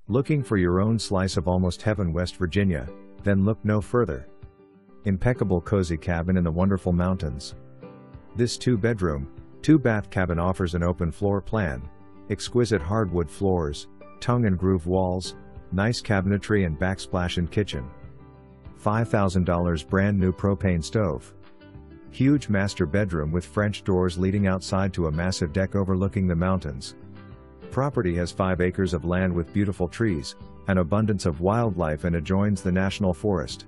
Looking for your own slice of almost heaven, West Virginia? Then look no further. Impeccable cozy cabin in the wonderful mountains. This 2-bedroom, 2-bath cabin offers an open floor plan, exquisite hardwood floors, tongue and groove walls, nice cabinetry and backsplash in kitchen. $5,000 brand new propane stove. Huge master bedroom with French doors leading outside to a massive deck overlooking the mountains. Property has 5 acres of land with beautiful trees, an abundance of wildlife, and adjoins the national forest.